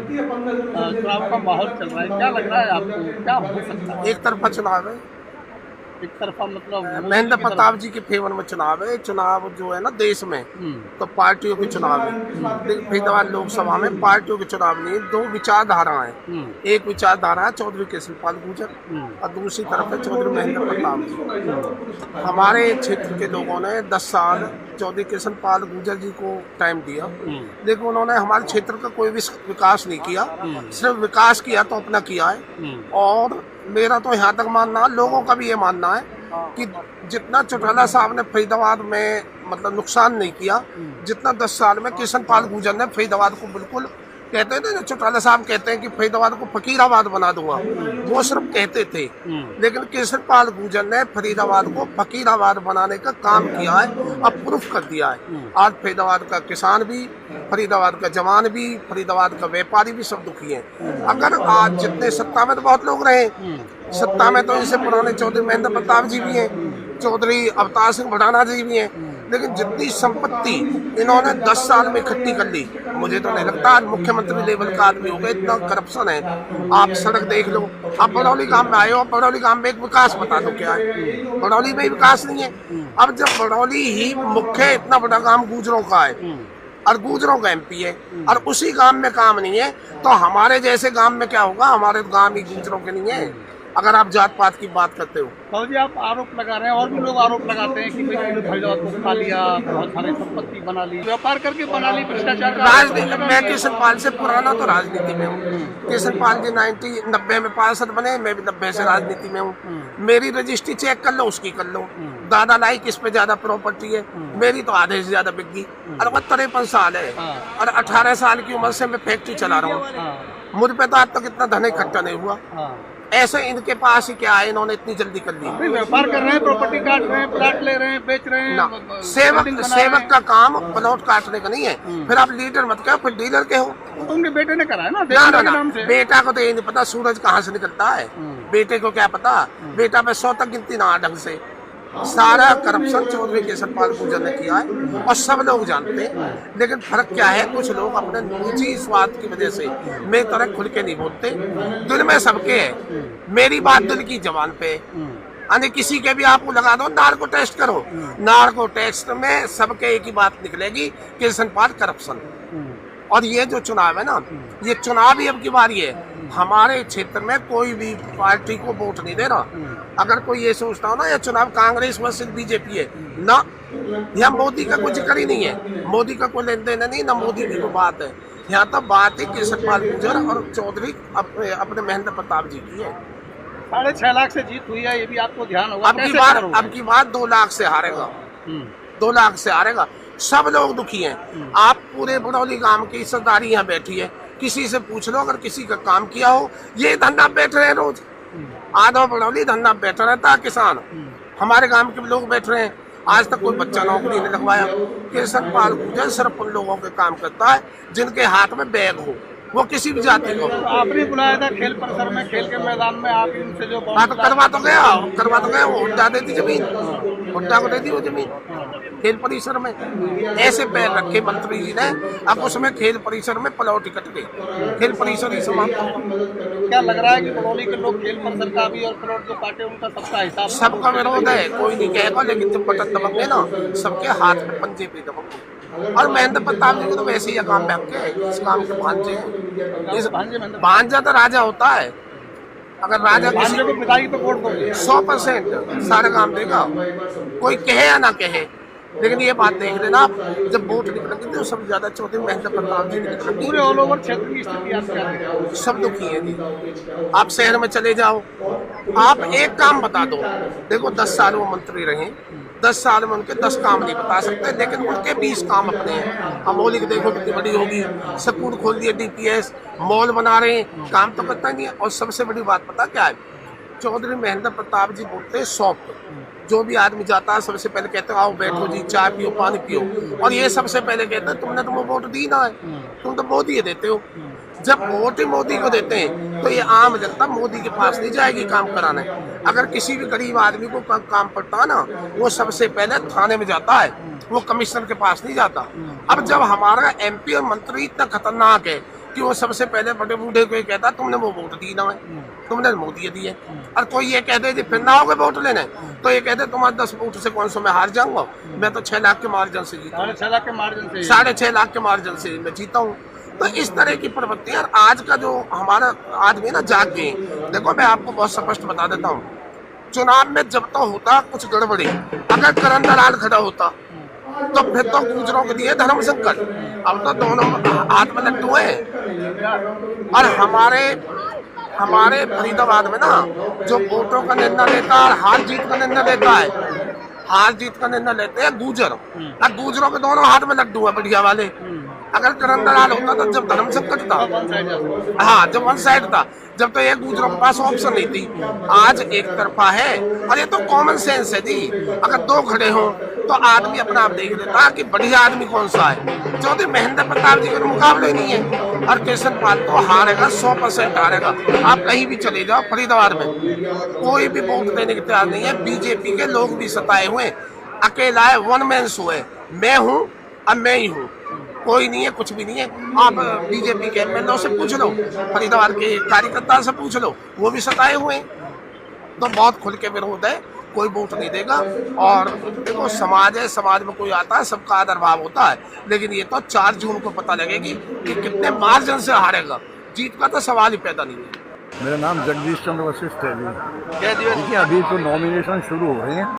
चुनाव का माहौल चल रहा है, क्या लग रहा है आपको, क्या हो सकता है? एक तरफा चुनाव है। एक तरफा मतलब महेंद्र प्रताप जी के फेवर में चुनाव है। चुनाव जो है ना देश में, तो पार्टियों के चुनाव है। लेकिन फरीदाबाद लोकसभा में पार्टियों के चुनाव नहीं, दो विचारधाराएं। एक विचारधारा है चौधरी केशरपाल गुर्जर और दूसरी तरफ है चौधरी महेंद्र प्रताप जी। हमारे क्षेत्र के लोगों ने 10 साल चौधरी केशरपाल गुर्जर जी को टाइम दिया, लेकिन उन्होंने हमारे क्षेत्र का कोई विकास नहीं किया। सिर्फ विकास किया तो अपना किया है। और मेरा तो यहाँ तक मानना है, लोगों का भी ये मानना है कि जितना चौटाला साहब ने फरीदाबाद में मतलब नुकसान नहीं किया, जितना 10 साल में केशरपाल गुर्जर ने फरीदाबाद को बिल्कुल, कहते हैं ना चौटाला साहब कहते हैं कि फरीदाबाद को फकीराबाद बना दूंगा, वो सिर्फ कहते थे। लेकिन केशरपाल गुर्जर ने फरीदाबाद को फकीराबाद बनाने का काम किया है, अब प्रूफ कर दिया है। आज फरीदाबाद का किसान भी, फरीदाबाद का जवान भी, फरीदाबाद का व्यापारी भी सब दुखी है। अगर आज जितने सत्ता में तो बहुत लोग रहे, सत्ता में तो इससे पुराने चौधरी महेंद्र प्रताप जी भी हैं, चौधरी अवतार सिंह भडाना जी भी हैं, लेकिन जितनी संपत्ति इन्होंने 10 साल में इकट्ठी कर ली, मुझे तो नहीं लगता आज मुख्यमंत्री लेवल का आदमी हो गया। इतना करप्शन है। आप सड़क देख लो, आप बड़ौली गांव में आए हो, बड़ौली गांव में एक विकास बता दो क्या है? बड़ौली में विकास नहीं है। अब जब बड़ौली ही मुख्य इतना बड़ा गांव गुजरों का है और गुजरों का MP है और उसी गांव में काम नहीं है, तो हमारे जैसे गांव में क्या होगा? हमारे गांव ही गुजरों के नहीं है। अगर आप जात पात की बात करते हो तो जी आप आरोप लगा रहे हैं, और भी लोग आरोप लगाते हैं कि भाई फरीदाबाद को खा लिया, बहुत सारी संपत्ति बना ली, व्यापार करके बना ली, भ्रष्टाचार का राजनीति। मैं केशरपाल से पुराना तो राजनीति में हूँ। केशरपाल जी 90 में पार्षद बने, मैं भी 90 से राजनीति में हूँ। मेरी रजिस्ट्री चेक कर लो, उसकी कर लो। दादा लाई किस पे ज्यादा प्रॉपर्टी है, मेरी तो आधे से ज्यादा बिक गई। और 53 साल है और 18 साल की उम्र से मैं फैक्ट्री चला रहा हूँ। मुझ पे तो आज तक इतना धन इकट्ठा नहीं हुआ। ऐसे इनके पास ही क्या है, इन्होंने इतनी जल्दी कर ली। व्यापार कर रहे हैं, प्रॉपर्टी काट रहे हैं, प्लाट ले रहे हैं, बेच रहे हैं। सेवक का काम प्लॉट काटने का नहीं है। फिर आप लीडर मत कहो, फिर डीलर के हो। तो उनके बेटे ने करा है ना, ना। बेटा को तो ये नहीं पता सूरज कहाँ से निकलता है। बेटे को क्या पता? बेटा में 100 तक गिनती ना ढंग से। सारा करप्शन चौधरी केशरपाल गुर्जर ने किया है और सब लोग जानते हैं। लेकिन फर्क क्या है, कुछ लोग अपने निजी स्वार्थ की वजह से मेरी तरह खुल के नहीं बोलते। दिल में सबके है, मेरी बात दिल की जबान पे। यानी किसी के भी आपको लगा दो, नार्को टेस्ट करो, नार्को टेस्ट में सबके एक ही बात निकलेगी, केशरपाल करप्शन। और ये जो चुनाव है ना, ये चुनाव ही अब की बारी है। हमारे क्षेत्र में कोई भी पार्टी को वोट नहीं दे रहा। अगर कोई ये सोचता हो ना ये चुनाव कांग्रेस वर्सेस BJP है ना, यहाँ मोदी का कुछ जिक्र ही नहीं है। मोदी का कोई लेन देन नहीं, ना मोदी की कोई बात है। यहाँ तो बात है केशरपाल गुर्जर और चौधरी अपने महेंद्र प्रताप जी की है। 6.5 लाख से जीत हुई है, ये भी आपको ध्यान होगा। अब की बार 2 लाख से हारेगा, 2 लाख से हारेगा। सब लोग दुखी हैं। आप पूरे बड़ौली गांव की सरदारी यहाँ बैठी है, किसी से पूछ लो अगर किसी का काम किया हो। ये धंधा बैठ रहे हैं रोज, आधा बड़ौली धंधा बैठा रहता है। किसान हमारे गांव के लोग बैठ रहे हैं, आज तक कोई बच्चा नौकरी नहीं लगवाया। केशरपाल गुर्जर सिर्फ उन लोगों के काम करता है जिनके हाथ में बैग हो, वो किसी भी जाति को। आपने बुलाया था खेल परिसर में, खेल के मैदान में, आप इनसे जो तो करवा तो गया वो हुड्डा दे दी जमीन, हुड्डा को दे दी वो जमीन खेल परिसर में। ऐसे पैर रखे मंत्री जी ने, अब उसमें खेल परिसर में प्लॉट कट गए, खेल परिसर ही समाप्त। क्या लग रहा है कि बड़ौली के लोग खेल परिसर का भी और प्लॉट जो काटे उनका सबका हिसाब? सबका विरोध है, कोई नहीं कहेगा। लेकिन जब बटन दबंगे ना, सबके हाथ में पंजे पे दबंगे। और महेंद्र प्रताप जी को तो वैसे ही काम बैठ के इस काम के भांजा तो राजा होता है। अगर राजा भांजे को पिताजी पे वोट दोगे 100% सारा काम देगा, कोई कहे या ना कहे। लेकिन ये बात देख लेना, जब वोट निकलेंगे तो सबसे ज्यादा चौधरी महेंद्र प्रताप जी निकलेंगे। पूरे ऑल ओवर क्षेत्र की स्थिति आप क्या देख रहे हो? सब दुखी है जी। आप शहर में चले जाओ, आप एक काम बता दो। देखो 10 साल वो मंत्री रहे, 10 साल में उनके 10 काम नहीं बता सकते, लेकिन उनके 20 काम अपने हैं। अमोली देखो कितनी बड़ी होगी, स्कूल खोल दिए, DPS मॉल बना रहे हैं, काम तो करता नहीं है। और सबसे बड़ी बात पता क्या है, चौधरी महेंद्र प्रताप जी बोलते हैं सॉफ्ट। जो भी आदमी जाता है सबसे पहले कहते हैं आओ बैठो जी, चाय पियो, पानी पियो। और ये सबसे पहले कहते हैं तुमने तो वोट दी ना है, तुम तो मोदी देते हो। जब वोट मोदी को देते हैं तो ये आम जनता मोदी के पास नहीं जाएगी काम कराने। अगर किसी भी गरीब आदमी को काम पड़ता है ना, वो सबसे पहले थाने में जाता है, वो कमिश्नर के पास नहीं जाता। अब जब हमारा MP और मंत्री इतना खतरनाक है कि वो सबसे पहले बड़े बूढ़े को ये कहता तुमने वो वोट दी ना है, तुमने मोदी दिए। और कोई ये कहते जी फिर ना आओगे वोट लेने, तो ये कहते तुम्हारे 10 वोट से कौन सा मैं हार जाऊंगा, मैं तो 6 लाख के मार्जिन से जीता, 6.5 लाख के मार्जिन से 6.5 लाख के मार्जिन से मैं जीता हूँ। तो इस तरह की प्रवृत्तियां आज का जो हमारा आदमी ना जाग गए। देखो मैं आपको बहुत स्पष्ट बता देता हूँ, चुनाव में जब तो होता कुछ गड़बड़ी, अगर करण दलाल खड़ा होता तो फिर तो गुजरों के लिए धर्म संकट। अब तो दोनों हाथ में लट्टू है। और हमारे फरीदाबाद में ना जो वोटों का निर्णय लेता है और हार जीत का निर्णय लेता है, हार जीत का निर्णय लेते हैं गुजर, और गुजरों के दोनों हाथ में लड्डू है बढ़िया वाले। अगर करण दलाल होता था जब धर्म संकट था, हाँ जब वन साइड था, जब तो एक गुजरों के पास ऑप्शन नहीं थी, आज एक तरफा है। और ये तो कॉमन सेंस है जी, अगर 2 खड़े हों तो आदमी अपना आप देख लेता कि बढ़िया आदमी कौन सा है। चौधरी महेंद्र प्रताप जी का मुकाबले नहीं है, और कृष्ण पाल तो हारेगा, 100% हारेगा। आप कहीं भी चले जाओ फरीदाबाद में कोई भी वोट देने के तैयार नहीं है। बीजेपी के लोग भी सताए हुए, अकेला है, वन मैन शो है, मैं हूँ अब मैं ही हूँ, कोई नहीं है, कुछ भी नहीं है। आप बीजेपी के एमएलए से पूछ लो, फरीदाबाद के कार्यकर्ता से पूछ लो, वो भी सताए हुए हैं। तो बहुत खुल के विरोध है, कोई वोट नहीं देगा। और देखो समाज है, समाज में कोई आता है सबका आदर भाव होता है, लेकिन ये तो 4 जून को पता लगेगी कि कितने मार्जिन से हारेगा। जीत का तो सवाल ही पैदा नहीं है। मेरा नाम जगदीश चंद्र वशिष्ठ है जी। देखिए अभी तो नॉमिनेशन शुरू हो रहे हैं,